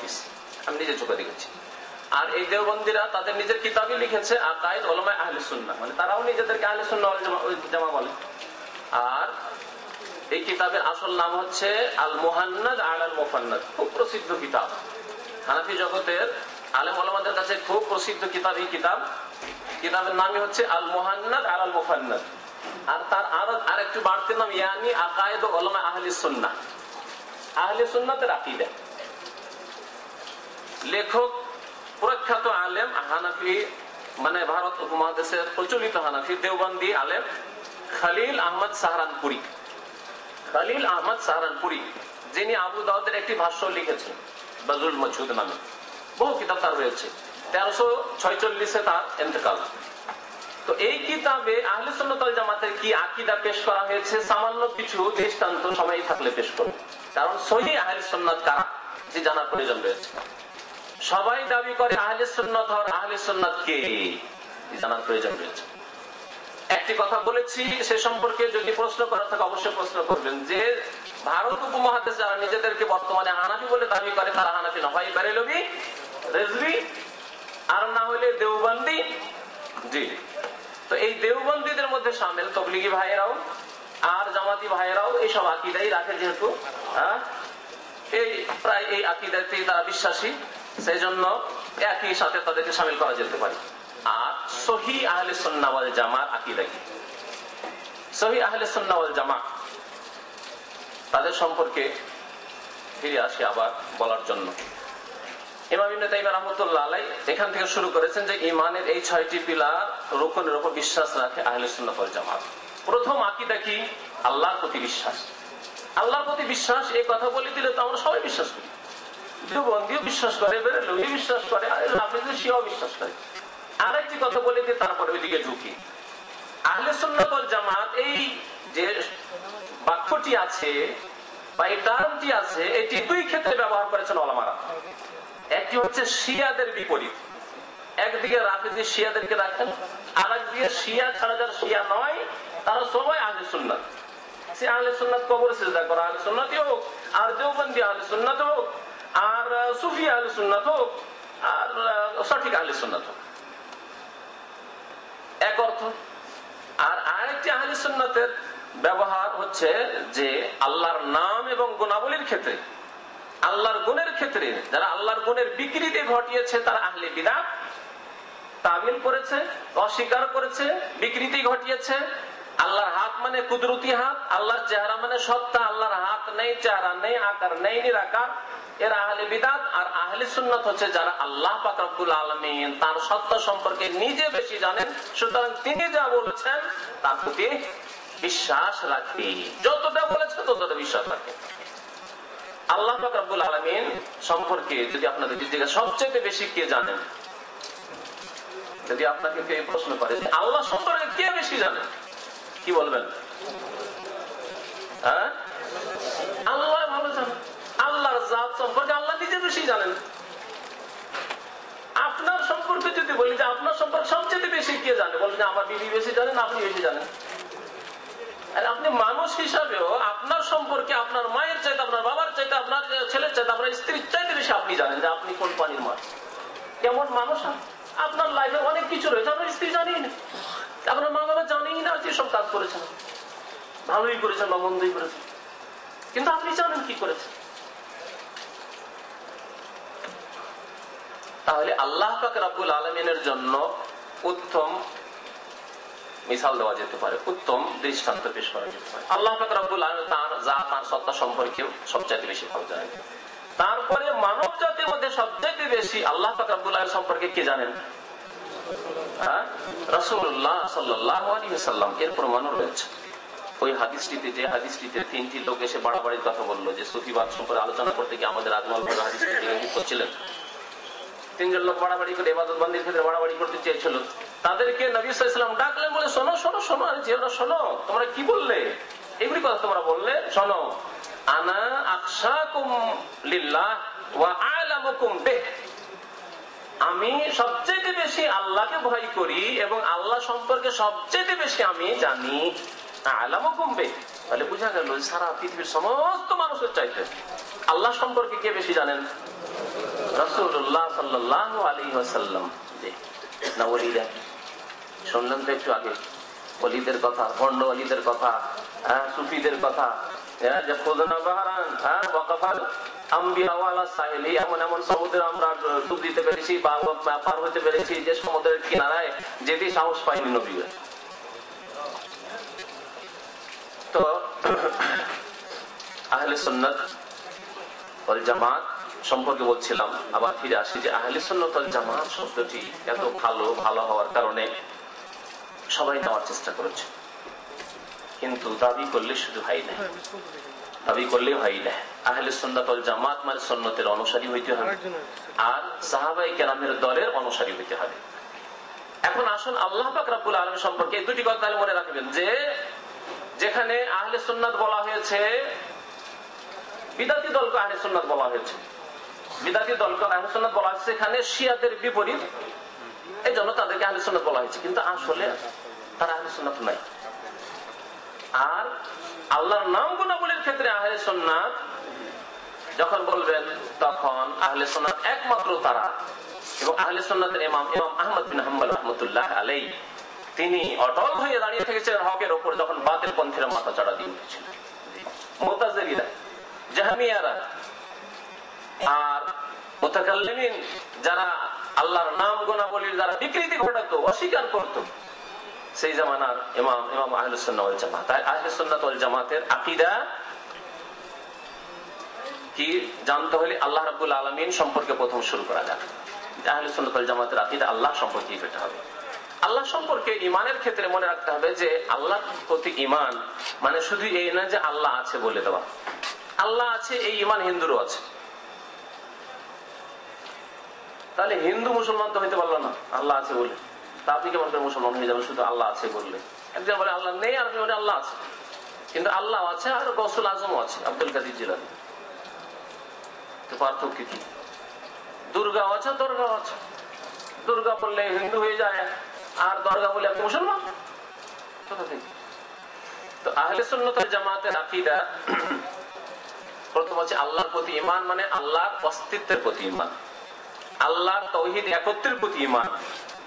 হাফিজ, আমি নিজে চোখে দেখেছি। আর এই দেওবন্দীরা তাদের নিজের কিতাবে লিখেছে আকায়েদ উলামায়ে আহলে সুন্নাহ, মানে তারাও নিজেদেরকে আহলে সুন্নাহ ওয়াল জামা বলে। আর এই কিতাবের আসল নাম হচ্ছে আল মুহান্নাদ আলাল মুফান্নাদ, খুব প্রসিদ্ধ কিতাব, হানাফি জগতের আলেম ওলামাদের কাছে খুব প্রসিদ্ধ কিতাব। এই কিতাবের নামই হচ্ছে আল মুহান্নাদ আলাল মুফান্নাদ। আর তার আর একটু বাড়তি নাম ইয়ানি আকায়েদ উলামায়ে আহলে সুন্নাহ, আহলে সুন্নাতের আকীদা। লেখক প্রখ্যাত আলেম হানাফি, মানে ভারত উপমহাদেশের প্রচলিত হানাফি দেওবন্দি আলেম খলিল আহমদ সাহারানপুরি। খলিল আহমদ সাহারানপুরি, যিনি আবু দাউদের একটি ভাষ্য লিখেছেন বাজরুল মজহুদ নামে, বহু কিতাব তার রয়েছে। 1346 তার ইন্তেকাল। তো এই কিতাবে আহলে সুন্নাত ওয়াল জামাতের কি আকীদা পেশ করা হয়েছে, সামান্য কিছু দৃষ্টান্ত সময় থাকলে পেশ করব, কারণ সহিহ আহলে সুন্নাত কারা যে জানার প্রয়োজন রয়েছে। সবাই দাবি করে আহলে সুন্নাত, আর আহলে সুন্নাত কে জানার প্রয়োজন রয়েছে। একটি কথা বলেছি, সে সম্পর্কে যদি প্রশ্ন করা থাকে অবশ্যই প্রশ্ন করবেন, যে ভারত উপমহাদেশে যারা নিজেদেরকে বর্তমানে হানাফি বলে দাবি করে তারা হানাফি না, হয় বেরেলভি, রেজভি, আর না হলে দেওবন্দি। জি, তো এই দেওবন্দীদের মধ্যে শামিল তবলিগি ভাইয়েরাও আর জামাতি ভাইয়েরাও এইসব আকীদাই রাখে, যেহেতু এই প্রায় এই আকীদাতেই তারা বিশ্বাসী, সেই জন্য একই সাথে তাদেরকে শামিল করা যেতে পারে। আর সহিহ আহলে সুন্নাহ ওয়াল জামাত আকীদা কি, সহিহ আহলে সুন্নাহ ওয়াল জামাত তাদের সম্পর্কে ফিরে আসি আবার বলার জন্য। ইমাম ইবনে তাইমিয়া রাহমাতুল্লাহ আলাইহি এখান থেকে শুরু করেছেন যে ঈমানের এই 6টি পিলার রুকনের উপর বিশ্বাস রাখে আহলে সুন্নাহ ওয়াল জামাত। প্রথম আকীদা কি? আল্লাহর প্রতি বিশ্বাস। আল্লাহর প্রতি বিশ্বাস, এই কথা বলে দিলে তো আমরা সবাই বিশ্বাস করি, দেওবন্দিও বিশ্বাস করে, বেরেলভি বিশ্বাস করে, হাফেজি শিয়াও বিশ্বাস করে। আরেকটি কথা বলে দিয়ে তারপরে ওইদিকে ঢুকি। আহলে সুন্নাত ওয়াল জামাত এই যে বাক্যটি আছে বা এই টার্মটি আছে, এটি দুই ক্ষেত্রে ব্যবহার করেছেন ওলামারা। একটি হচ্ছে শিয়াদের বিপরীত, একদিকে রাফেজি শিয়াদেরকে রাখেন, আর একদিকে শিয়া ছাড়া যারা শিয়া নয় তারা সবাই আহলে সুন্নাত। সে আহলে সুন্নাত কবরে সিজদা করা আহলে সুন্নাতই হোক, আর দেওবন্দি আহলে সুন্নাত হোক, আর সুফি আহলে সুন্নাত হোক, আর সঠিক আহলে সুন্নাত হোক, এক অর্থ। আর আরেকটি আহলে সুন্নাতের ব্যবহার হচ্ছে যে আল্লাহর নাম এবং গুণাবলীর ক্ষেত্রে, আল্লাহর গুণের ক্ষেত্রে যারা আল্লাহর গুণের বিকৃতি ঘটিয়েছে তারা আহলে বিদআত, তাবিল করেছে, অস্বীকার করেছে, বিকৃতি ঘটিয়েছে। আল্লাহর হাত মানে কুদরতি হাত, আল্লাহর চেহারা মানে সত্তা, আল্লাহর হাত নেই, চেহারা নেই, আকার নেই, নিরাকার, এরা আহলে বিদআত। আর আহলে সুন্নাত হচ্ছে যারা আল্লাহ পাক রব্বুল আলামিন তার সত্তা সম্পর্কে নিজে বেশি জানেন, সুতরাং তিনি যা বলেছেন তার প্রতি বিশ্বাস রাখে, যতটা বলেছে ততটা বিশ্বাস রাখে। আল্লাহ পাক রব্বুল আলামিন সম্পর্কে যদি আপনাদের জিজ্ঞাসা সবচেয়ে বেশি কে জানেন, যদি আপনাকে কেউ প্রশ্ন করে আল্লাহ সম্পর্কে কে বেশি জানেন, কি বলবেন? আল্লাহ ভালো জানেন। আল্লাহর জাত সম্পর্কে আল্লাহ নিজে বেশি জানেন। আপনার সম্পর্কে যদি বলি যে আপনার সম্পর্কে সবচেয়ে বেশি কে জানে, বলছেন আমার বিবি বেশি জানেন, আপনি বেশি জানেন। আর আপনি মানুষ হিসাবেও আপনার সম্পর্কে আপনার মায়ের চাইতে, আপনার বাবার চাইতে, আপনার ছেলের চাইতে, আপনার স্ত্রীর চাইতে বেশি আপনি জানেন যে আপনি কোন পানির মাছ, কেমন মানুষ। আপনার লাইফে অনেক কিছু রয়েছে আপনার স্ত্রী জানেই না, আপনার মা বাবা জানেই না যে সব কাজ করেছেন, ভালোই করেছেন বা মন্দই করেছেন, কিন্তু আপনি জানেন কি করেছেন। তাহলে আল্লাহ পাক রব্বুল আলামিনের জন্য উত্তম মিসাল দেওয়া যেতে পারে, উত্তম দৃষ্টান্ত পেশ করা যেতে পারে। আল্লাহ পাক রব্বুল আলামিন তার জাত, তার সত্তা সম্পর্কে সবচেয়ে বেশি ভালো জানেন। তারপরে মানব জাতির মধ্যে সবচেয়ে বেশি আল্লাহ পাক রব্বুল আলামিন সম্পর্কে কে জানেন? রাসূলুল্লাহ সাল্লাল্লাহু আলাইহি ওয়াসাল্লাম। এর প্রমাণ রয়েছে ওই হাদিসটিতে, যে হাদিসটিতে 3টি লোক এসে বাড়াবাড়ির কথা বললো, যে সুফিবাদ সম্পর্কে আলোচনা করতে গিয়ে আমাদের আজমল ভাই হাদিসটি করছিলেন। 3জন লোক বাড়াবাড়ি করে ইবাদত বন্দির ক্ষেত্রে বাড়াবাড়ি করতে চেয়েছিল। তাদেরকে নবী সাল্লাল্লাহু আলাইহি ওয়াসাল্লাম ডাকলেন, বলে শোনো শোনো শোনো, যেটা শোনো, তোমরা কি বললে, এগুলি কথা তোমরা বললে, শোনো, আনা আখশাকুম লিল্লাহ ওয়া আ'লামুকুম বিহ, আমি সবচেয়ে বেশি আল্লাহকে ভয় করি এবং আল্লাহ সম্পর্কে সবচেয়ে বেশি আমি জানি। আ'লামুকুম বিহ, তাহলে বোঝা গেল সারা পৃথিবীর সমস্ত মানুষের চাইতে আল্লাহ সম্পর্কে কে বেশি জানেন? রাসূলুল্লাহ সাল্লাল্লাহু আলাইহি ওয়াসাল্লাম না ওলিরা শুনলেন তো একটু আগে, ওলিদের কথা, ভণ্ড ওলিদের কথা, সুফিদের কথা, যে খুদনা বাহারান ওয়াকাফাল আম্বিয়া ওয়ালা সাহিলি, এমন এমন সমুদ্রে আমরা ডুব দিতে পেরেছি বা পার হতে পেরেছি যে সমুদ্রের কিনারায় যেতে সাহস পায়নি নবীরা। তো আহলে সুন্নাত ওয়াল জামাত সম্পর্কে বলছিলাম, আবার ফিরে আসি যে আহলে সুন্নাত ওয়াল জামাত শব্দটি এত ভালো হওয়ার কারণে সবাই নেওয়ার চেষ্টা করেছে, কিন্তু দাবি করলে শুধু হয় না, দাবি করলে হয় না। আহলে সুন্নাত ওয়াল জামাত মানে সুন্নতের অনুসারী হইতে হবে আর সাহাবায়ে কেরামের দলের অনুসারী হইতে হবে। এখন আসুন আল্লাহ পাক রব্বুল আলামিন সম্পর্কে এই দুটি কথা মনে রাখবেন, যে যেখানে আহলে সুন্নাত বলা হয়েছে, বিদাতি দলকে আহলে সুন্নাত বলা হয়েছে, বিদাতি দলকে আহলে সুন্নাত বলা হয়েছে, সেখানে শিয়াদের বিপরীত, এই জন্য তাদেরকে আহলে সুন্নাত বলা হয়েছে, কিন্তু আসলে তারা আহলে সুন্নাত নাই। আর আল্লাহর নাম গুণাবলীর ক্ষেত্রে আহলে সুন্নাত যখন বলবেন, তখন আহলে সুন্নাত একমাত্র তারা, এবং আহলে সুন্নাতের ইমাম আহমদ বিন হাম্বল রাহমাতুল্লাহ আলাইহি তিনি অটল হয়ে দাঁড়িয়ে থেকেছেন হকের উপর, যখন বাতিল পন্থীরা মাথা চাড়া দিয়ে উঠেছিল। মুতাজিলিরা, জাহমিয়ারা আর মুতাকাল্লিমিন যারা আল্লাহর নাম গুণাবলীর যারা বিকৃতি ঘটাতো, অস্বীকার করত, সেই জামানার ইমাম আহলুস সুন্নাহ ওয়াল জামাত। আহলুস সুন্নাত ওয়াল জামাতের আকীদা কি জানতে হলে আল্লাহ রাব্বুল আলামিন সম্পর্কে প্রথম শুরু করা যাক। আহলুস সুন্নাত ওয়াল জামাতের আকীদা আল্লাহ সম্পর্কে পেতে হবে। আল্লাহ সম্পর্কে ঈমানের ক্ষেত্রে মনে রাখতে হবে যে আল্লাহর প্রতি ঈমান মানে শুধু এই না যে আল্লাহ আছে বলে দেওয়া। আল্লাহ আছে এই ঈমান হিন্দুরও আছে, তাহলে হিন্দু মুসলমান তো হইতে পারলো না আল্লাহ আছে বলে। তা আপনি কেমন করে মুসলমান হয়ে যাবেন শুধু আল্লাহ আছে বললে? একজন বলে আল্লাহ নেই, আর বলে আল্লাহ আছে, কিন্তু আল্লাহ আছে আর গৌসুল আজমও আছে, আব্দুল কাদির জিলানী। তো পার্থক্য কি? দুর্গা আছে, দরগা আছে। দুর্গা বললে হিন্দু হয়ে যায়, আর দরগা বলে আপনি মুসলমান কোথা থেকে? তো আহলে সুন্নাত ওয়াল জামাতের আকীদা প্রথম হচ্ছে আল্লাহর প্রতি ঈমান, মানে আল্লাহর অস্তিত্বের প্রতি ঈমান, আল্লাহর তাওহীদ একত্বের প্রতি ঈমান,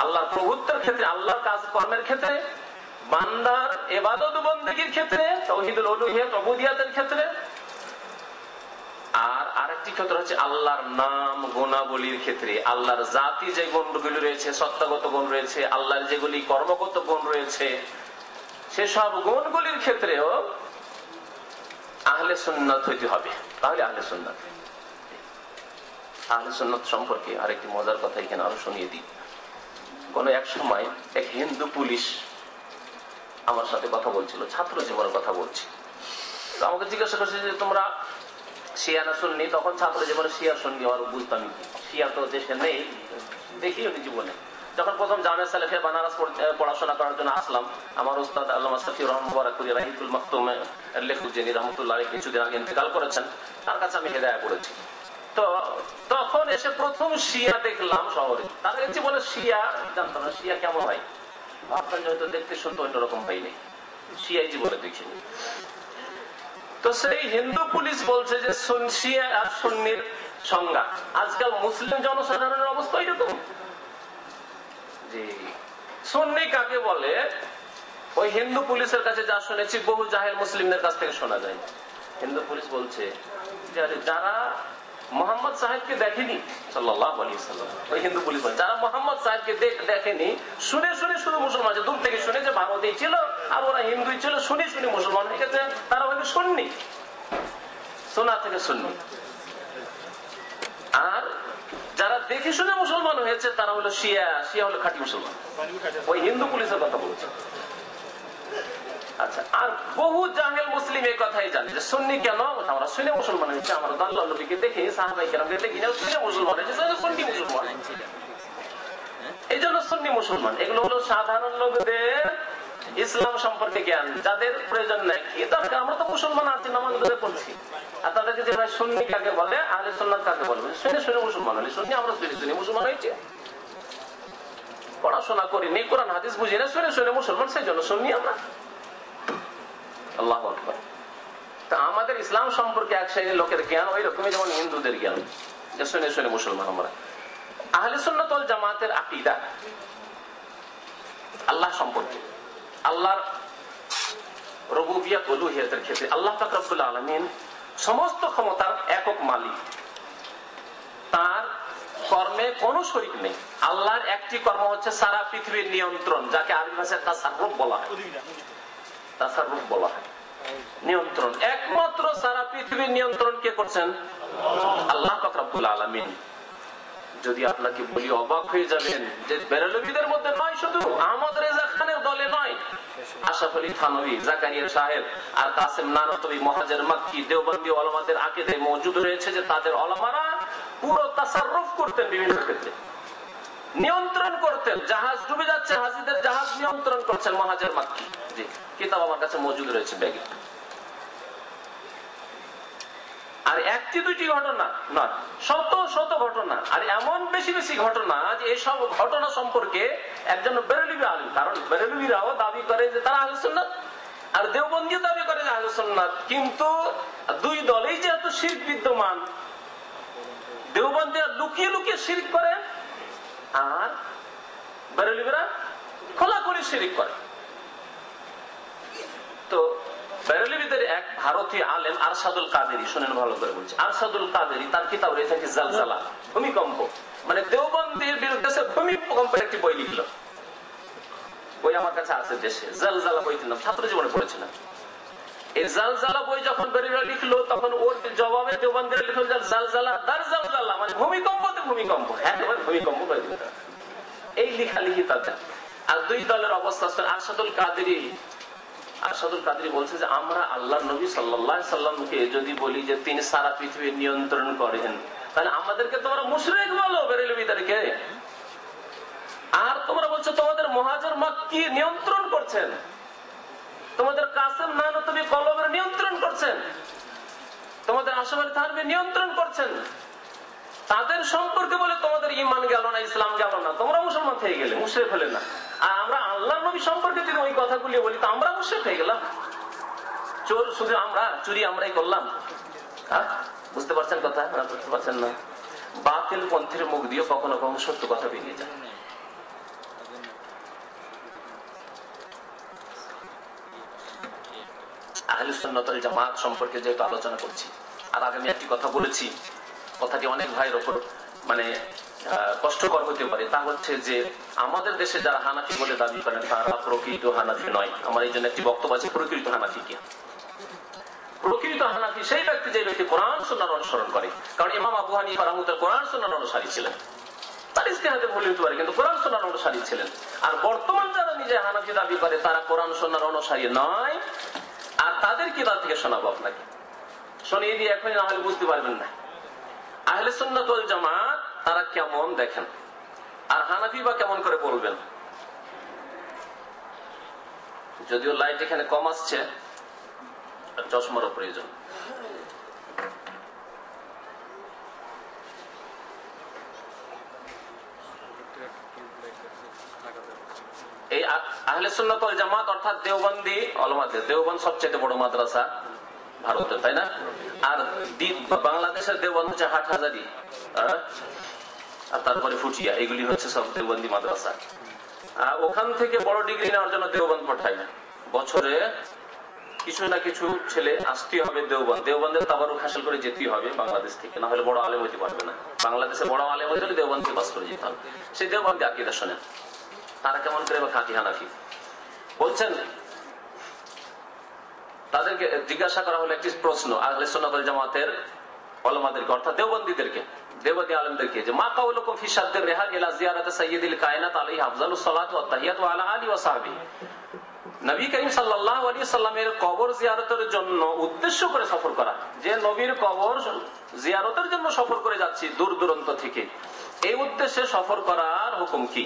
আল্লাহর প্রভুত্বের ক্ষেত্রে, আল্লাহর কাজ কর্মের ক্ষেত্রে, বান্দার ইবাদত বন্দেগীর ক্ষেত্রে, তাওহীদুল উলুহিয়্যাত উবুদিয়াতের ক্ষেত্রে। আর আরেকটি ক্ষেত্র হচ্ছে আল্লাহর নাম গুণাবলীর ক্ষেত্রে, আল্লাহর জাতি যে গুণগুলি রয়েছে, সত্তাগত গুণ রয়েছে, আল্লাহর যেগুলি কর্মগত গুণ রয়েছে, সেসব গুণগুলির ক্ষেত্রেও আহলে সুন্নাত হইতে হবে। তাহলে আহলে সুন্নাত। আহলে সুন্নাত সম্পর্কে আরেকটি মজার কথা এখানে আরো শুনিয়ে দিই। কোন এক সময় এক হিন্দু পুলিশ আমার সাথে কথা বলছিল, ছাত্র জীবনের কথা বলছি। তো আমাকে জিজ্ঞাসা করছে যে তোমরা শিয়া না সুন্নি? তখন ছাত্র জীবনে শিয়া সুন্নি আমার বুঝতাম কি, শিয়া তো দেশে নেই, দেখিও নি জীবনে। যখন প্রথম জামিয়া সালেফিয়া বানারস পড়াশোনা করার জন্য আসলাম, আমার উস্তাদ আল্লামা সাফিউর রহমান বারাকুরি রাহিতুল মাকতুমের লেখক যিনি রহমতুল্লাহ আলাইহি কিছুদিন আগে ইন্তেকাল করেছেন, তার কাছে আমি হেদায়া পড়েছি। তো তখন এসে প্রথম শিয়া দেখলাম শহরে। তার জীবনে শিয়া জানতাম না, শিয়া কেমন হয় ভাবতাম, হয়তো দেখতে শুনতে অন্যরকম হয়নি, শিয়াই জীবনে দেখিনি। তো সেই হিন্দু পুলিশ বলছে যে শিয়া আর সুন্নির সংজ্ঞা, আজকাল মুসলিম জনসাধারণের অবস্থা এরকম যে সুন্নি কাকে বলে ওই হিন্দু পুলিশের কাছে যা শুনেছি বহু জাহেল মুসলিমদের কাছ থেকে শোনা যায়। হিন্দু পুলিশ বলছে যে যারা মোহাম্মদ সাহেবকে দেখেনি সাল্লাল্লাহু আলাইহি ওয়াসাল্লাম, ওই হিন্দু পুলিশ বলে যারা মোহাম্মদ সাহেবকে দেখেনি, শুনে শুনে শুধু মুসলমান, দূর থেকে শুনে যে ভারতেই ছিল আর ওরা হিন্দুই ছিল, শুনে শুনে মুসলমান হয়ে গেছে, তারা হয়তো সুন্নি, সোনা থেকে সুন্নি। আর যারা দেখে শুনে মুসলমান হয়েছে তারা হলো শিয়া, শিয়া হলো খাঁটি মুসলমান। ওই হিন্দু পুলিশের কথা বলছে। আচ্ছা, আর বহু জাহেল মুসলিম এই কথাই জানে যে সুন্নি কেন, আমরা শুনে মুসলমান হয়েছে, আমরা আল্লাহর নবীকে দেখে সাহাবায়ে কেরামকে দেখে শুনে মুসলমান হয়েছে, সুন্নি মুসলমান, এই জন্য সুন্নি মুসলমান। এগুলো হলো সাধারণ লোকদের ইসলাম সম্পর্কে জ্ঞান, যাদের প্রয়োজন নাই। কি দরকার, আমরা তো মুসলমান আছি, নামাজ ধরে পড়ছি। আর তাদেরকে যে ভাই সুন্নি কাকে বলে, আহলে সুন্নাত কাকে বলে, শুনে শুনে মুসলমান হলে সুন্নি, আমরা শুনে শুনে মুসলমান হয়েছে। পড়াশোনা করিনি, কোরআন হাদিস বুঝি না, শুনে শুনে মুসলমান, সেই জন্য সুন্নি আমরা। আল্লাহু আকবার। তা আমাদের ইসলাম সম্পর্কে এক শ্রেণীর লোকের জ্ঞান ওই রকমই যেমন হিন্দুদের জ্ঞান। যে শুনে শুনে মুসলমান আমরা। আহলে সুন্নাত ওয়াল জামাতের আকীদা আল্লাহ সম্পর্কে, আল্লাহর রুবুবিয়ত উলুহিয়তের ক্ষেত্রে আল্লাহ পাক রব্বুল আলামিন সমস্ত ক্ষমতার একক মালিক, তার কর্মে কোনো শরীক নেই। আল্লাহর একটি কর্ম হচ্ছে সারা পৃথিবীর নিয়ন্ত্রণ, যাকে আরবি ভাষায় তাসাররুফ বলা হয়। তাসাররুফ বলা হয় নিয়ন্ত্রণ। একমাত্র সারা পৃথিবীর নিয়ন্ত্রণ কে করছেন? আল্লাহ পাক রব্বুল আলামিন। যদি আপনাকে বলি অবাক হয়ে যাবেন যে বেরেলভীদের মধ্যে নয়, শুধু আহমদ রেজা খানের দলে নয়, আশরাফ আলী থানভী, জাকারিয়া সাহেব আর কাসেম নানতবী, মুহাজির মাক্কি, দেওবন্দি ওলামাদের আকীদায় মওজুদ রয়েছে যে তাদের ওলামারা পুরো তাসাররুফ করতেন, বিভিন্ন ক্ষেত্রে নিয়ন্ত্রণ করতেন। জাহাজ ডুবে যাচ্ছে, হাজিদের জাহাজ নিয়ন্ত্রণ করছেন মুহাজির মাক্কি। জি, কিতাব আমার কাছে মওজুদ রয়েছে ব্যাগে। আর একটি দুইটি ঘটনা না, শত শত ঘটনা, আর এমন বেশি বেশি ঘটনা যে এইসব ঘটনা সম্পর্কে একজন বেরেলভী আলেম, কারণ বেরেলভীরাও দাবি করে যে তারা আহলে সুন্নাত আর দেওবন্দিও দাবি করে যে আহলে সুন্নাত, কিন্তু দুই দলেই যেহেতু শিরক বিদ্যমান, দেওবন্দিরা লুকিয়ে লুকিয়ে শিরক করে আর বেরেলভীরা খোলাখুলি শিরক করে। তো বেরেলভীদের এক ভারতীয় আলেম আরশাদুল কাদেরী, শুনেন ভালো করে বলছি, আরশাদুল কাদেরী তার কিতাব রয়েছে কি জালজালা, ভূমিকম্প, মানে দেওবন্দির বিরুদ্ধে ভূমিকম্পের একটি বই লিখল। বই আমার কাছে আছে দেশে, জালজালা বইটির নাম, ছাত্র জীবনে পড়েছিলাম। এই জালজালা বই যখন বেরেলভীরা লিখলো, তখন ওর জবাবে দেওবন্দিরা লিখল জালজালা দার জালজালা, মানে ভূমিকম্পতে ভূমিকম্প, একেবারে ভূমিকম্প করে দিল। এই লেখালেখি তাদের। আর দুই দলের অবস্থা, আরশাদুল কাদেরী বলছে যে আমরা আল্লাহর নবী সাল্লাল্লাহু আলাইহি সাল্লামকে যদি বলি যে তিনি সারা পৃথিবী নিয়ন্ত্রণ করেন, তাহলে আমাদেরকে তোমরা মুশরিক বলো, বেরেলভীদেরকে। আর তোমরা বলছো তোমাদের মুহাজির মাক্কি নিয়ন্ত্রণ করছেন, তোমাদের কাসেম নানতবী কলবের নিয়ন্ত্রণ করছেন, তোমাদের আশরাফ আলী থানভী নিয়ন্ত্রণ করছেন। তাদের সম্পর্কে বলে তোমাদের ঈমান গেল না, ইসলাম গেল না, তোমরা মুসলমান হয়ে গেলে, মুশরিক হলে না। আর আমরা আল্লাহর নবী সম্পর্কে যদি ওই কথাগুলি বলি তো আমরা মুশরিক হয়ে গেলাম। চোর শুধু আমরা, চুরি আমরাই করলাম। বুঝতে পারছেন কথা? বুঝতে পারছেন না? বাতিল পন্থীর মুখ দিয়ে কখনো কখনো সত্য কথা বেরিয়ে যায়। আহলে সুন্নাত ওয়াল জামাত সম্পর্কে যেহেতু আলোচনা করছি, আর আগে আমি একটি কথা বলেছি, কথাটি অনেক ভাইয়ের ওপর মানে কষ্টকর হতে পারে, তা হচ্ছে যে আমাদের দেশে যারা হানাফি বলে দাবি করেন তারা প্রকৃত হানাফি নয়। আমার এই জন্য একটি বক্তব্য আছে, প্রকৃত হানাফি কি? প্রকৃত হানাফি সেই ব্যক্তি যে ব্যক্তি কোরআন সুন্নাহর অনুসরণ করে। কারণ ইমাম আবু হানিফা রাহমাতুল্লাহ কোরআন সুন্নাহর অনুসারী ছিলেন, তার ইজতিহাদে ভুল হতে পারে, কিন্তু কোরআন সুন্নাহর অনুসারী ছিলেন। আর বর্তমান যারা নিজে হানাফি দাবি করে তারা কোরআন সুন্নাহর অনুসারী নয়। আর তাদের কিতাব থেকে শোনাবো আপনাকে, শুনিয়ে দিয়ে এখনই না হলে বুঝতে পারবেন না আহলে সুন্নাত ওয়াল জামাত তারা কেমন দেখেন, আর হানাফি বা কেমন করে বলবেন। যদিও লাইট এখানে কম আসছে, চশমারও প্রয়োজন। এই আহলে সুন্নাত ওয়াল জামাত অর্থাৎ দেওবন্দি ওলামাদের, দেওবন্দ সবচেয়ে বড় মাদ্রাসা ভারতের, তাই না? আর বাংলাদেশের দেওবন্দ হচ্ছে হাটহাজারী, আর তারপরে ফুটিয়া, এগুলি হচ্ছে সব দেওবন্দি মাদ্রাসা। ওখান থেকে বড় ডিগ্রি নেওয়ার জন্য দেওবন্দ পাঠায় না, বছরে কিছু না কিছু ছেলে আসতে হবে দেওবন্দ, দেওবন্দের তাবারুক হাসিল করে যেতে হবে বাংলাদেশ থেকে, না হলে বড় আলেম হইতে পারবে না। বাংলাদেশে বড় আলেম হইতে হলে দেওবন্দ থেকে পাস করে যেতে হবে। সেই দেওবন্দি আকীদা শোনেন, তারা কেমন করে খাঁটি হানাফি বলছেন। তাদেরকে জিজ্ঞাসা করা হলো একটি প্রশ্ন আহলে সুন্নাত ওয়াল জামাতের ওলামাদেরকে, অর্থাৎ দেওবন্দীদেরকে, দেওবন্দি আলেমদেরকে, যে মা কাউলুকুম ফি শাদ্দির রিহাল ইলা জিয়ারাতি সাইয়্যিদিল কায়নাত আলাইহি আফজালুস সালাতু ওয়াত তাহিয়াতু আলা আলিহি ওয়া সাহবিহি। নবী করিম সাল্লাল্লাহু আলাইহি সাল্লামের কবর জিয়ারতের জন্য উদ্দেশ্য করে সফর করা, যে নবীর কবর জিয়ারতের জন্য সফর করে যাচ্ছি দূর দূরান্ত থেকে, এই উদ্দেশ্যে সফর করার হুকুম কি?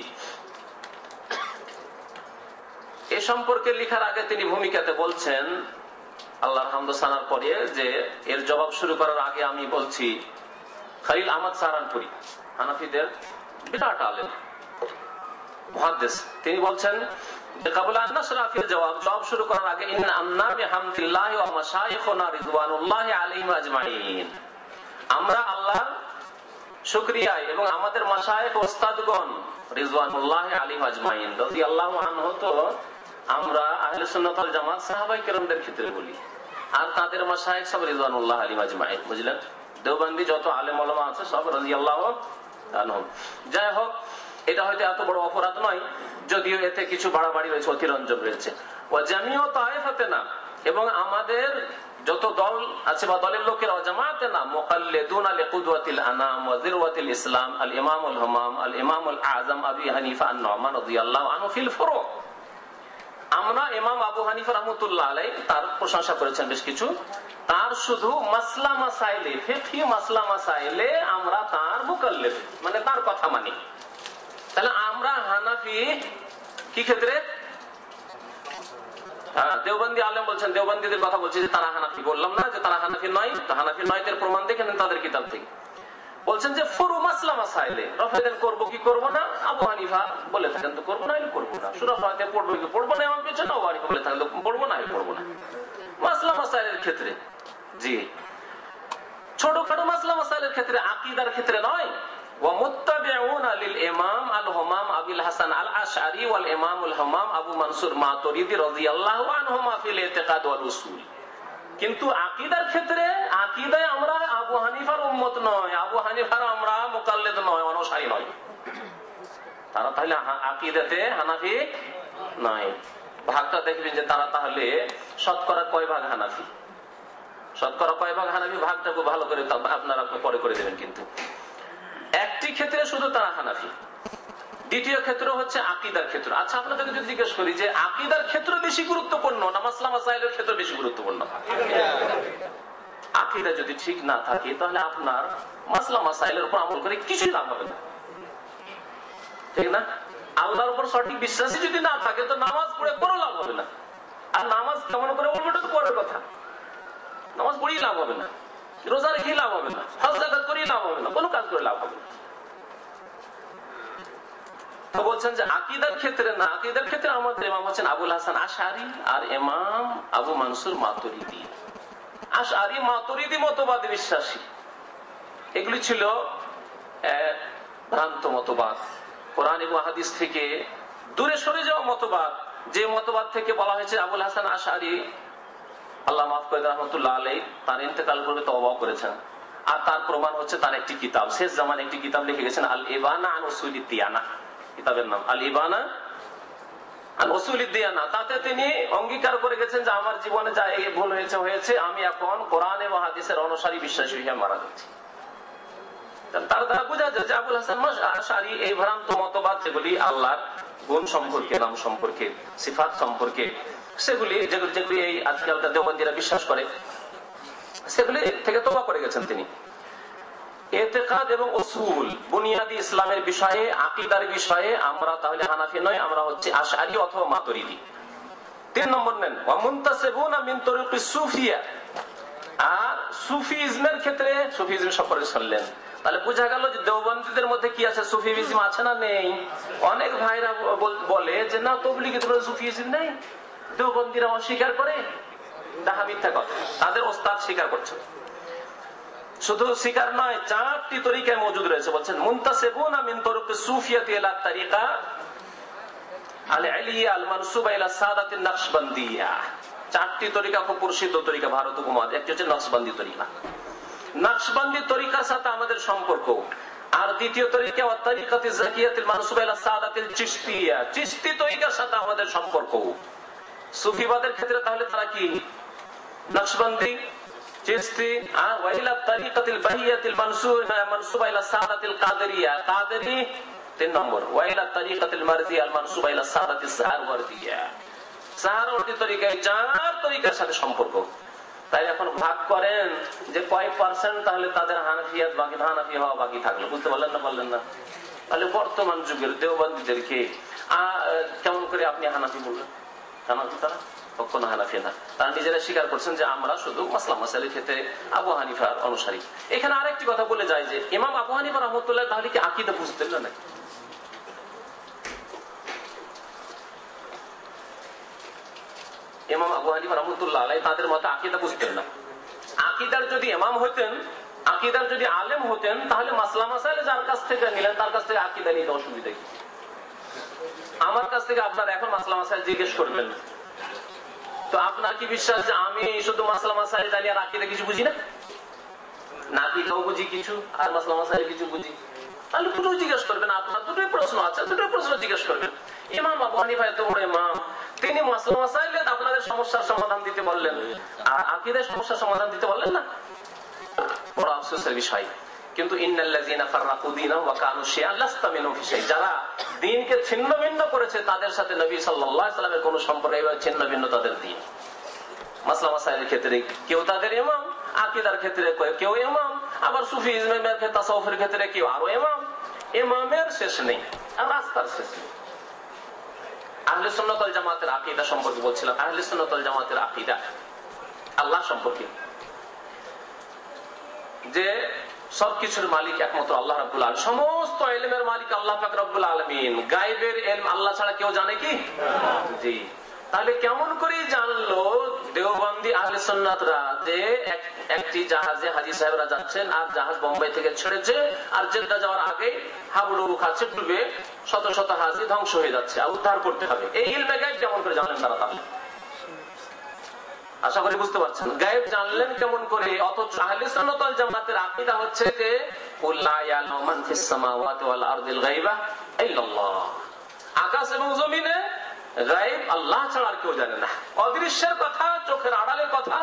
এ সম্পর্কে লেখার আগে তিনি ভূমিকাতে বলছেন আল্লাহর হামদ সানার পরে, যে এর জবাব শুরু করার আগে আমি বলছি খলিল আহমদ সাহারানপুরী, হানাফিদের বিরাট আলেম মুহাদ্দিস, তিনি বলছেন যে ক্বাবলা আন নাশরা ফিল জবাব, জবাব শুরু করার আগে ইন্না আন্না বিহামদিল্লাহি ওয়া মাশায়েখুনা রিদওয়ানুল্লাহি আলাইহিম আজমাইন, আমরা আল্লাহর শুকরিয়ায় এবং আমাদের মাশায়েখ ওস্তাদগণ রিজওয়ানুল্লাহ আলাইহিম আজমাইন রাদিয়াল্লাহু আনহু, তো আমরা আহলে সুন্নাত ওয়াল জামাত সাহাবায়ে কেরামদের ক্ষেত্রে বলি, আর তাদের মাশায়েখ সব রিজওয়ানুল্লাহ আলাইহিম আজমাইন, বুঝলেন? দেওবন্দি যত আলেম ওলামা আছে সব রাদিয়াল্লাহু আনহুম। যাই হোক, এটা হয়তো এত বড় অপরাধ নয়, যদিও এতে কিছু বাড়াবাড়ি রয়েছে, অতিরঞ্জন রয়েছে। ওয়া জামিউ তায়েফাতিনা, এবং আমাদের যত দল আছে বা দলের লোকেরা, জামাতেনা মুকাল্লিদুনা লিকুদওয়াতিল আনাম ওয়া যিরওয়াতিল ইসলাম আল ইমামুল হুমাম আল ইমামুল আযম আবি হানিফা আন-নুমান রাদিয়াল্লাহু আনহু ফিল ফুরু। আমরা ইমাম আবু হানিফা রাহমাতুল্লাহ আলাইহি তার প্রশংসা করেছেন বেশ কিছু, তার শুধু মাসলা মাসাইলে, ফিকহি মাসলা মাসাইলে আমরা তার মুকাল্লিদ, মানে তার কথা মানি। তাহলে আমরা হানাফি কি ক্ষেত্রে? দেওবন্দি আলেম বলছেন, দেওবন্দিদের কথা বলছি যে তারা হানাফি, বললাম না যে তারা হানাফি নয়, হানাফি নয় এর প্রমাণ দেখে নেন তাদের কিতাব থেকে। বলছেন যে ফুরু মাসলা মাসাইলে রফেদেন করবো কি করবো না, আবু হানিফা বলে থাকেন তো করবো না, করবো না। সূরা ফাতিহা পড়বো কি পড়বো না, আমার পেছনে আবু হানিফা বলে থাকেন তো পড়বো না, পড়বো না। মাসলা মাসাইলের ক্ষেত্রে, জি, ছোটখাটো মাসলা মাসাইলের ক্ষেত্রে, আকীদার ক্ষেত্রে নয়। ওয়ামুত্তাবিউনা লিল ইমাম আল হুমাম আবুল হাসান আল আশআরী ওয়াল ইমাম আল হুমাম আবু মানসুর মাতুরিদি রাদিয়াল্লাহু আনহুমা ফিল ইতিকাদ ওয়াল উসুল। কিন্তু আকীদার ক্ষেত্রে, আকীদায় আমরা আবু হানিফার উম্মত নয়, আবু হানিফার আমরা মুকাল্লিদ নয়, অনুসারী নয়। তারা তাহলে আকীদাতে হানাফি নয়। ভাগটা দেখবেন যে তারা তাহলে শতকরা কয় ভাগ হানাফি, শতকরা কয় ভাগ হানাফি, ভাগটাকে ভালো করে আপনারা পরে করে দেবেন। কিন্তু একটি ক্ষেত্রে শুধু তারা হানাফি, দ্বিতীয় ক্ষেত্র হচ্ছে আকীদার ক্ষেত্র। আচ্ছা, আপনাদেরকে যদি জিজ্ঞেস করি যে আকীদার ক্ষেত্র বেশি গুরুত্বপূর্ণ না মাসলা মাসাইলের ক্ষেত্র বেশি গুরুত্বপূর্ণ? আকীদা যদি ঠিক না থাকে তাহলে আপনার মাসলা মাসাইলের উপর আমল করে কিছুই লাভ হবে না, ঠিক না? আল্লাহর উপর সঠিক বিশ্বাসী যদি না থাকে তো নামাজ পড়ে কোনো লাভ হবে না। আর নামাজ কেমন করে বলবো এটা তো পরের কথা। নামাজ পড়েই লাভ হবে না, রোজা রেখেই লাভ হবে না, হজ যাকাত করেই লাভ হবে না, কোনো কাজ করে লাভ হবে না। তো বলছেন যে আকীদার ক্ষেত্রে না, আকীদার ক্ষেত্রে আমাদের ইমাম হচ্ছেন আবুল হাসান আশআরী আর ইমাম আবু মানসুর মাতুরিদি। আশআরী মাতুরিদি মতবাদে বিশ্বাসী, এগুলি ছিল ভ্রান্ত মতবাদ, কোরআন এবং হাদিস থেকে দূরে সরে যাওয়া মতবাদ। যে মতবাদ থেকে বলা হয়েছে আবুল হাসান আশআরী, আল্লাহ মাফ করে রহমতুল্লাহ আলাইহি, তার ইন্তেকাল করে তওবা করেছেন। আর তার প্রমাণ হচ্ছে তার একটি কিতাব, শেষ জামানে একটি কিতাব লিখে গেছেন, আল ইবানা আন উসুলিদ দিয়ানা। কিতাবের নাম আল ইবানা আন উসুলিদ দিয়ানা। তাতে তিনি অঙ্গীকার করে গেছেন যে আমার জীবনে যা ভুল হয়েছে, আমি এখন কোরআন এবং হাদিসের অনুসারী বিশ্বাসী হয়ে মারা যাচ্ছি। তার দ্বারা বোঝা যায় যে আবুল হাসান আশআরী এই ভ্রান্ত মতবাদ, যেগুলি আল্লাহর গুণ সম্পর্কে, নাম সম্পর্কে, সিফাত সম্পর্কে, সেগুলি যেগুলি এই আজকালকার দেওবন্দীরা বিশ্বাস করে, সেগুলি থেকে তওবা করে গেছেন তিনি। ইতিকাদ এবং উসুল, বুনিয়াদি ইসলামের বিষয়ে, আকীদার বিষয়ে আমরা তাহলে হানাফি নয়, আমরা হচ্ছে আশআরী অথবা মাতুরিদি। 3 নম্বর নেন, ওয়া মুনতাসিবুনা মিন তরিকিস সুফিয়া। আর সুফিজমের ক্ষেত্রে, সুফিজম সম্পর্কে শুনলেন, তাহলে বোঝা গেল যে দেওবন্দীদের মধ্যে কি আছে, সুফিজম আছে না নেই? অনেক ভাইরা বলে যে না, তাবলীগের মধ্যে সুফিজম নেই, দেওবন্দীরা অস্বীকার করে। তাহা মিথ্যা কথা, তাদের ওস্তাদ স্বীকার করছে। শুধু স্বীকার নয়, 4টি তরিকায় মজুদ রয়েছে। বলছেন মুনতাসিবুনা মিন তরিকিস সুফিয়াতি ইলা তারিকা আল আলিয়া আল মানসুবা ইলা সাদাতিন নকশবন্দিয়া। 4টি তরিকা খুব প্রসিদ্ধ তরিকা ভারত উপমহাদেশে। একটি হচ্ছে নকশবন্দি তরিকা, নকশবন্দি তরিকার সাথে আমাদের সম্পর্ক। আর দ্বিতীয় তরিকা ওয়া তারিকাতুজ যাকিয়াতুল মানসুবা ইলা সাদাতিল চিশতিয়া, চিশতি তরিকার সাথে আমাদের সম্পর্ক। সুফিবাদের ক্ষেত্রে তাহলে তারা কি? নকশবন্দি, চিশতি, আর ওয়াইলা তারিকাতুল বাহিয়াতুল মানসুবা ইলা সাদাতিল কাদেরিয়া, কাদেরি। 3 নম্বর ওয়াইলা তারিকাতুল মারজিয়া আল মানসুবা ইলা সাদাতিস সাহারওয়ার্দিয়া, সাহারওয়ার্দি তরিকা। 4 তরিকার সাথে সম্পর্ক। তাই এখন ভাগ করেন যে কয় পার্সেন্ট তাহলে তাদের হানাফিয়াত বাকি, হানাফি হওয়া বাকি থাকলো। বুঝতে পারলেন না? পারলেন না? তাহলে বর্তমান যুগের দেওবন্দীদেরকে কেমন করে আপনি হানাফি বললেন? হানাফি তারা কখনো হানাফি না। তারা নিজেরা স্বীকার করছেন যে আমরা শুধু মাসলা মাসাইলের ক্ষেত্রে আবু হানিফার অনুসারী। এখানে আরেকটি কথা বলে যায় যে ইমাম আবু হানিফা রাহমাতুল্লাহ তাহলে কি আকীদা বুঝতেন না? ইমাম আবু হানিফা রাহমাতুল্লাহ আলাইহি তাদের মতে আকীদা বুঝতেন না। আকীদার যদি ইমাম হইতেন আকীদার যদি আলেম হতেন তাহলে মাসলা মাসাইল যার কাছ থেকে নিলেন তার কাছ থেকে আকীদা নিতে অসুবিধা কি? আমার কাছ থেকে আপনার এখন মাসলা মাসাইল জিজ্ঞেস করবেন, তো আপনার কি বিশ্বাস যে আমি শুধু মাসলা মাসাইল জানি আর আকীদা কিছু বুঝি না? না আকীদাও বুঝি কিছু আর মাসলা মাসাইল কিছু বুঝি? তাহলে দুটো জিজ্ঞেস করবেন, আপনার দুটোই প্রশ্ন আছে, দুটোই প্রশ্ন জিজ্ঞেস করবেন। ইমাম আবু হানিফা এত বড় ইমাম, তিনি মাসলা মাসাইলে আপনাদের সমস্যার সমাধান দিতে বললেন, আর আকীদার সমস্যার সমাধান দিতে বললেন না। বড় আফসোসের বিষয়। কিন্তু ইন্নাল্লাযীনা ফাররাকু দীনাহুম ওয়া কানু শিয়া'আন লাস্তা মিনহুম ফি শাই, যারা দ্বীনকে ছিন্ন ভিন্ন করেছে তাদের সাথে নবী সাল্লাল্লাহু আলাইহি ওয়াসাল্লামের কোনো সম্পর্ক নেই, ছিন্ন ভিন্ন তাদের দ্বীন। মাসলা মাসাইলের ক্ষেত্রে কেউ তাদের ইমাম, আকীদার ক্ষেত্রে কেউ ইমাম, আবার সুফিজমের ক্ষেত্রে, তাসাউফের ক্ষেত্রে কেউ আরো ইমাম। ইমামের শেষ নেই আর রাস্তার শেষ নেই। আহলে সুন্নাত ওয়াল জামাতের আকীদা সম্পর্কে বলছিলাম। আহলে সুন্নাত ওয়াল জামাতের আকীদা আল্লাহ সম্পর্কে, যে সবকিছুর মালিক একমাত্র আল্লাহ রাব্বুল আলামিন, সমস্ত ইলমের মালিক আল্লাহ পাক রব্বুল আলামিন। গায়বের ইলম আল্লাহ ছাড়া কেউ জানে কি? জি। তাহলে কেমন করে জানলো দেওবন্দি আহলে সুন্নাতরা যে একটি জাহাজে হাজী সাহেবরা যাচ্ছেন আর জাহাজ বোম্বাই থেকে ছেড়েছে আর জেদ্দা যাওয়ার আগে হাবুডুবু খাচ্ছে, ডুবে শত শত হাজী ধ্বংস হয়ে যাচ্ছে আর উদ্ধার করতে হবে? এই ইলমে গায়ব কেমন করে জানলেন তারা? তাহলে আশা করি বুঝতে পারছেন গায়েব জানলেন কেমন করে। অথচ আহলে সুন্নাত ওয়াল জামাতের আকীদা হচ্ছে যে কুল লা ইয়ালামু মান ফিস সামাওয়াতি ওয়াল আরদিল গায়বা ইল্লাল্লাহ, আকাশ এবং জমিনে গায়েব আল্লাহ ছাড়া আর কেউ জানে না। অদৃশ্যের কথা, চোখের আড়ালের কথা,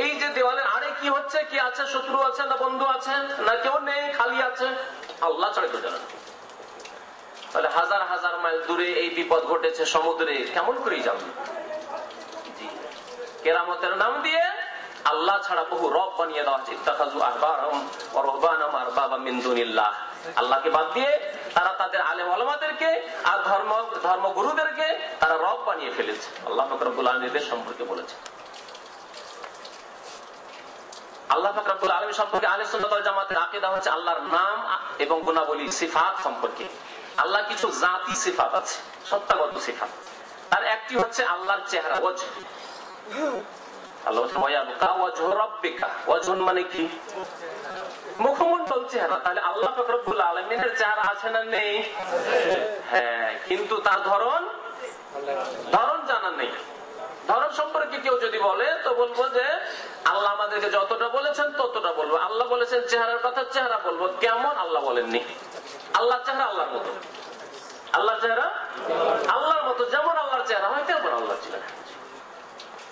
এই যে দেওয়ালের আড়ে কি হচ্ছে, কি আছে, শত্রু আছে না বন্ধু আছে না কেউ নেই, খালি আছে, আল্লাহ ছাড়া কেউ জানে না। তাহলে হাজার হাজার মাইল দূরে এই বিপদ ঘটেছে সমুদ্রে, কেমন করে জানবে? কেরামতের নাম দিয়ে আল্লাহ ছাড়া বহু রব বানিয়ে দেওয়া হচ্ছে। ইত্তাখাযু আহবারহুম ওয়া রুহবানাহুম আরবাবা মিন দুনিল্লাহ, আল্লাহকে বাদ দিয়ে তারা তাদের আলেম ওলামাদেরকে আর ধর্মগুরুদেরকে তারা রব বানিয়ে ফেলেছে। আল্লাহ পাক রব্বুল আলামিনের সম্পর্কে বলেছে। আল্লাহ পাক রব্বুল আলামিন সম্পর্কে আহলে সুন্নাত ওয়াল জামাতের আকীদা হচ্ছে আল্লাহর নাম এবং গুণাবলী, সিফাত সম্পর্কে। আল্লাহ কিছু জাতি সিফাত আছে, সত্তাগত সিফাত। তার একটি হচ্ছে আল্লাহর চেহারা, ওয়াজহ। আল্লাহ ওয়ায়াবকা ওয়াজহু রাব্বিকা, ওয়াজহুন মানে কি? মুখমণ্ডল, চেহারা। তাহলে আল্লাহ পাক রব্বুল আলামিনের চেহারা আছে না নেই? হ্যাঁ, কিন্তু তার ধরন জানা নেই। ধরন সম্পর্কে কেউ যদি বলে তো বলবো যে আল্লাহ আমাদেরকে যতটা বলেছেন ততটা বলবো। আল্লাহ বলেছেন চেহারার কথা, চেহারা বলবো। কেমন আল্লাহ বলেননি। আল্লাহর চেহারা আল্লাহর মতো, আল্লাহর চেহারা আল্লাহর মতো, যেমন আল্লাহর চেহারা হয় তেমন আল্লাহর চেহারা।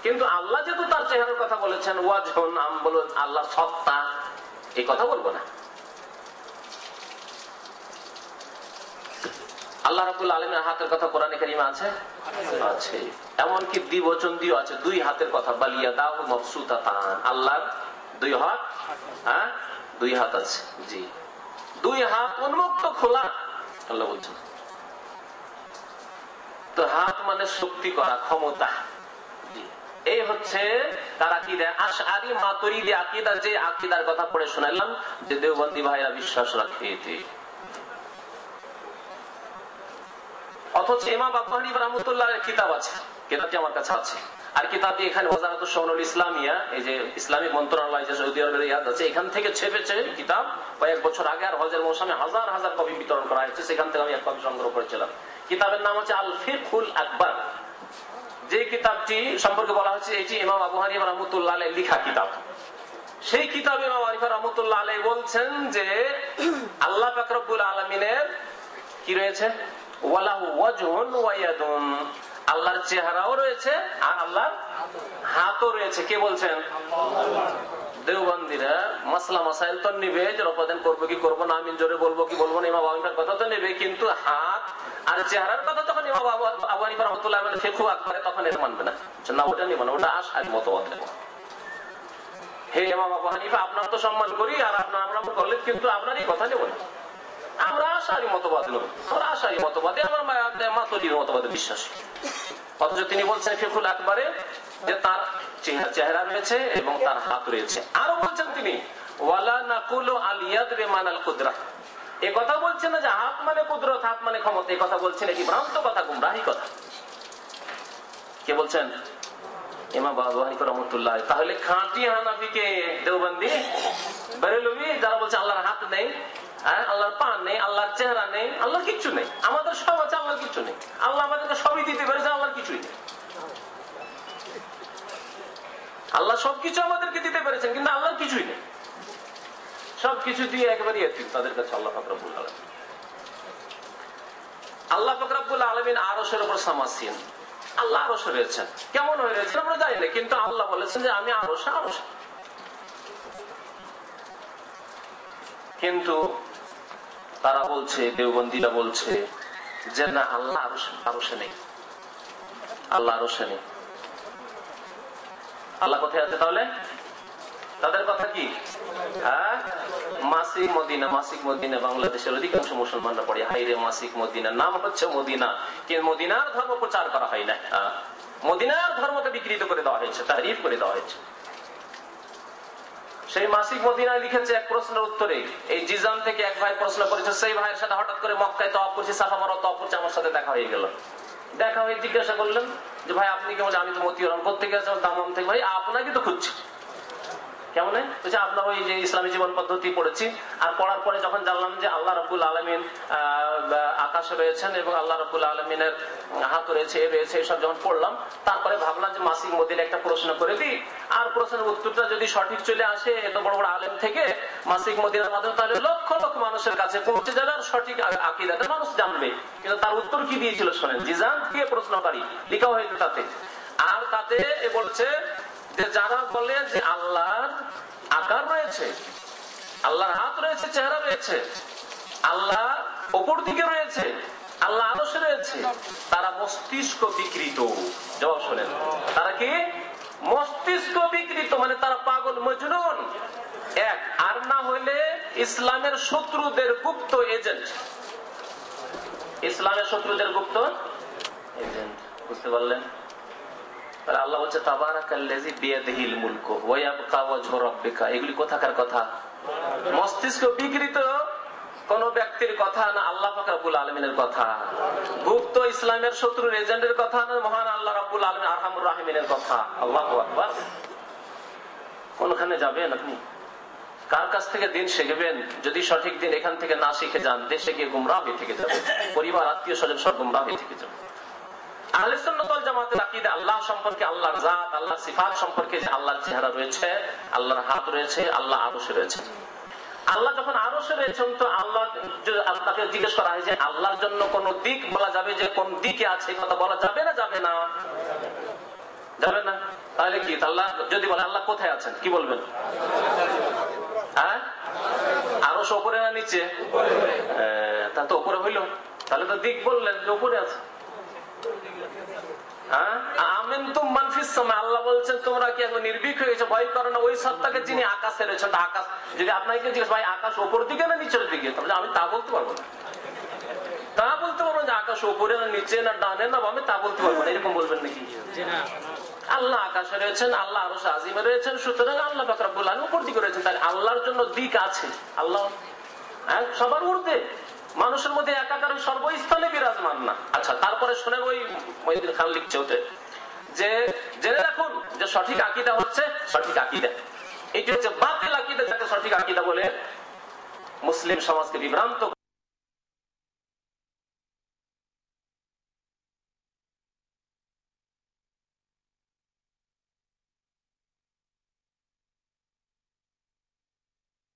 কিন্তু আল্লাহ যেহেতু তার চেহারার কথা বলেছেন, ওয়াজহুন, আম বলো আল্লাহ সত্তা, এই কথা বলবো না। আল্লাহ রাব্বুল আলামিনের হাতের কথা কোরআনে কারীমে আছে, আছে। এমনকি দ্বিবচন দিয়েও আছে, দুই হাতের কথা, বালিয়াদাহু মাবসুতাতান, আল্লাহর দুই হাত, হ্যাঁ দুই হাত আছে। জি, দুই হাত উন্মুক্ত খোলা, আল্লাহ বলছেন। তো হাত মানে শক্তি করা, ক্ষমতা। এই হচ্ছে তার আকীদা। আশআরী মাতুরিদি আকীদা, যে আকীদার কথা পড়ে শোনালাম, যে দেওবন্দি ভাইরা বিশ্বাস রাখে এতে। অথচ ইমাম আবু হানিফা রাহমাতুল্লাহর কিতাব আছে, কিতাবটি আমার কাছে আছে। আর কিতাবটি এখানে ওয়াজারাতুশ শুনুল ইসলামিয়া, এই যে ইসলামিক মন্ত্রণালয় যে সৌদি আরবের রিয়াদ আছে, এখান থেকে ছেপেছে কিতাব কয়েক বছর আগে। আর হজের মৌসুমে হাজার হাজার কপি বিতরণ করা হয়েছে, সেখান থেকে আমি এক কপি সংগ্রহ করেছিলাম। কিতাবের নাম হচ্ছে আল ফিকহুল আকবার। যে কিতাবটি সম্পর্কে বলা হচ্ছে এটি ইমাম আবু হানিফা রাহমাতুল্লাহ আলাইহির লেখা কিতাব। সেই কিতাবে ইমাম আবু হানিফা রাহমাতুল্লাহ আলাইহি বলছেন যে আল্লাহ পাক রব্বুল আলামিনের কি রয়েছে? ওয়ালাহু ওয়াজহুন ওয়া ইয়াদুন, আল্লাহর চেহারাও রয়েছে আর আল্লাহর হাতও রয়েছে। কে বলছেন? দেওবন্দিরা মাসলা মাসাইল তো নিবে, যে রফাদান করবো কি করবো না, আমিন জোরে বলবো কি বলবো না, ইমাম আবু হানিফার কথা তো নেবে, কিন্তু হাত আর চেহারার কথা তখন ইমাম আবু হানিফা রাহমাতুল্লাহ আলাইহি ফিকহু আকবারে তখন এটা মানবে না, না ওটা নিব না, ওটা আশআরী মতবাদ। হে ইমাম আবু হানিফা, আপনার তো সম্মান করি আর আমরা করলে, কিন্তু আপনার এই কথা নেব না, আমরা আশআরী মতবাদ নেব, আমরা আশআরী মতবাদে, আমরা মাতুরিদির মতবাদে বিশ্বাসী। অথচ তিনি বলছেন ফিকহুল আকবারে যে তার চেহারা রয়েছে এবং তার হাত রয়েছে। আরো বলছেন তিনি ওয়ালা নাকুলু আল ইয়াদ বিমানাল কুদরা, এই কথা বলছেন না যে হাত মানে কুদরত, হাত মানে ক্ষমতা, এই কথা বলছেন, কি ভ্রান্ত কথা, গুমরাহি কথা। কে বলছেন? ইমাম আবু হানিফা রাহমাতুল্লাহ। তাহলে খাঁটি হানাফিকে দেওবন্দি, বেরেলভি যারা বলছে আল্লাহর হাত নেই, আল্লাহর পা নেই, আল্লাহর চেহারা নেই, আল্লাহর কিচ্ছু নেই, আমাদের সব আছে, আল্লাহর কিচ্ছু নেই, আল্লাহ আমাদেরকে সবই দিতে পেরেছে, আল্লাহর কিছুই নেই। আল্লাহ সবকিছু আমাদেরকে দিতে পেরেছেন, কিন্তু আল্লাহর কিছুই নেই, সবকিছু দিয়ে একবারই এতিম তাদের কাছে আল্লাহ পাক রব্বুল আলামিন। আল্লাহ পাক রব্বুল আলামিন আরশের উপর সামাসিন, আল্লাহ আরশে রয়েছেন। কেমন হয়ে রয়েছে আমরা জানি না, কিন্তু আল্লাহ বলেছেন যে আমি আরশে আরশে। কিন্তু তারা বলছে, দেওবন্দীরা বলছে যে না, আল্লাহ আরশে নেই, আল্লাহ আরশে নেই। আল্লাহ কোথায় আছে তাহলে? তাদের কথা কি? হ্যাঁ, মাসিক মদিনা। মাসিক মদিনা বাংলাদেশের অধিকাংশ মুসলমানরা পড়ে, হাইরে মাসিক মদিনা, নাম হচ্ছে মদিনা, কিন্তু মদিনার ধর্ম প্রচার করা হয় না, মদিনার ধর্মকে বিকৃত করে দেওয়া হয়েছে, তাহরিফ করে দেওয়া হয়েছে। সেই মাসিক মদিনায় লিখেছে এক প্রশ্নের উত্তরে, এই জিজান থেকে এক ভাই প্রশ্ন করেছে, সেই ভাইয়ের সাথে হঠাৎ করে মক্কায় তওয়াফ করছি, সাফা মারো তওয়াফ করছি, আমার সাথে দেখা হয়ে গেল। দেখা হয়ে জিজ্ঞাসা করলেন যে ভাই আপনি কেমন? আমি তো মতিউর কোথেকে আছেন? দামাম থেকে। ভাই আপনাকে তো খুঁজছি। কেমন? আপনার ওই যে ইসলামী জীবন পদ্ধতি পড়েছি, আর পড়ার পরে যখন জানলাম যে আল্লাহ রাব্বুল আলামিন আকাশে রয়েছেন এবং আল্লাহ রাব্বুল আলামিনের হাত রয়েছে, এ রয়েছে, এসব যখন পড়লাম, তারপরে ভাবলাম যে মাসিক মদিনা একটা প্রশ্ন করে দিই, আর প্রশ্নের উত্তরটা যদি সঠিক চলে আসে এত বড় বড় আলেম থেকে মাসিক মদিনার মাধ্যমে, তাহলে লক্ষ লক্ষ মানুষের কাছে পৌঁছে যাবে আর সঠিক আকীদাটা মানুষ জানবে। কিন্তু তার উত্তর কি দিয়েছিল শোনেন, জিজান দিয়ে প্রশ্নকারী লিখা হয়েছে তাতে, আর তাতে বলছে যে যারা বলে যে আল্লাহর আকার রয়েছে, আল্লাহর হাত রয়েছে, চেহারা রয়েছে, আল্লাহ উপর দিকে রয়েছে, আল্লাহ আরশে রয়েছে, তারা মস্তিষ্ক বিকৃত। জবাব শোনেন, তারা কি? মস্তিষ্ক বিকৃত, মানে তারা পাগল মজনুন এক, আর না হইলে ইসলামের শত্রুদের গুপ্ত এজেন্ট। ইসলামের শত্রুদের গুপ্ত এজেন্ট, বুঝতে পারলেন? আল্লাহ বলছে তাবারাকাল্লাযী বিয়াদিহিল মুলকু ওয়া ইয়াবকা ওয়াজহু রাব্বিকা। এগুলি কোথাকার কথা? মস্তিষ্ক বিকৃত কোন ব্যক্তির কথা না, আল্লাহ পাক রব্বুল আলামিনের কথা। গুপ্ত ইসলামের শত্রুর এজেন্টের কথা না, মহান আল্লাহ রাব্বুল আলামিন আরহামুর রাহিমিনের কথা। আল্লাহু আকবার। কোনখানে যাবেন আপনি? কার কাছ থেকে দিন শিখবেন? যদি সঠিক দিন এখান থেকে না শিখে যান, দেশে গিয়ে গুমরাহ হয়ে থেকে যাবেন, পরিবার আত্মীয় স্বজন সব গুমরাহ হয়ে থেকে যাবেন। আহলে সুন্নাত ওয়াল জামাতের আকীদা আল্লাহ সম্পর্কে, আল্লাহর জাত, আল্লাহর সিফাত সম্পর্কে, যে আল্লাহর চেহারা রয়েছে, আল্লাহর হাত রয়েছে, আল্লাহ আরশে রয়েছে। আল্লাহ যখন আরশে রয়েছেন, তো আল্লাহকে জিজ্ঞেস করা হয় যে আল্লাহর জন্য কোন দিক বলা যাবে, যে কোন দিকে আছে, কথা বলা যাবে না? যাবে না, যাবে না। তাহলে কি? আল্লাহ যদি বলে আল্লাহ কোথায় আছেন, কি বলবেন? হ্যাঁ, আরশ উপরে না নিচে? তা তো উপরে হইল, তাহলে তো দিক বললেন যে উপরে আছে। আল্লাহ বলছেন তোমরা কি এখন নির্ভীক হয়ে গেছো, ভয় করো না ওই সত্তাকে যিনি আকাশে রয়েছেন। আকাশ যদি আপনাকে জিজ্ঞেস ভাই আকাশ ওপর দিকে না নিচের দিকে, তাহলে আমি তা বলতে পারবো না, তা বলতে পারবো যে আকাশ ওপরে না নিচে না ডানে না বামে, তা বলতে পারবো না। এরকম বলবেন নাকি? আল্লাহ আকাশে রয়েছেন, আল্লাহ আরশে আজিমে রয়েছেন, সুতরাং আল্লাহ পাক রব্বুল আলামিন উপর দিকে রয়েছেন। তাহলে আল্লাহর জন্য দিক আছে, আল্লাহ সবার ঊর্ধ্বে, মানুষের মধ্যে একাকার সর্বস্থানে বিরাজমান না। আচ্ছা, তারপরে শুনে ওই মহিউদ্দিন খান লিখছে ওতে যে জেনে রাখুন যে সঠিক আকীদা হচ্ছে সঠিক আকীদা, এটি হচ্ছে বাতিল আকীদা, যাকে সঠিক আকীদা বলে মুসলিম সমাজকে বিভ্রান্ত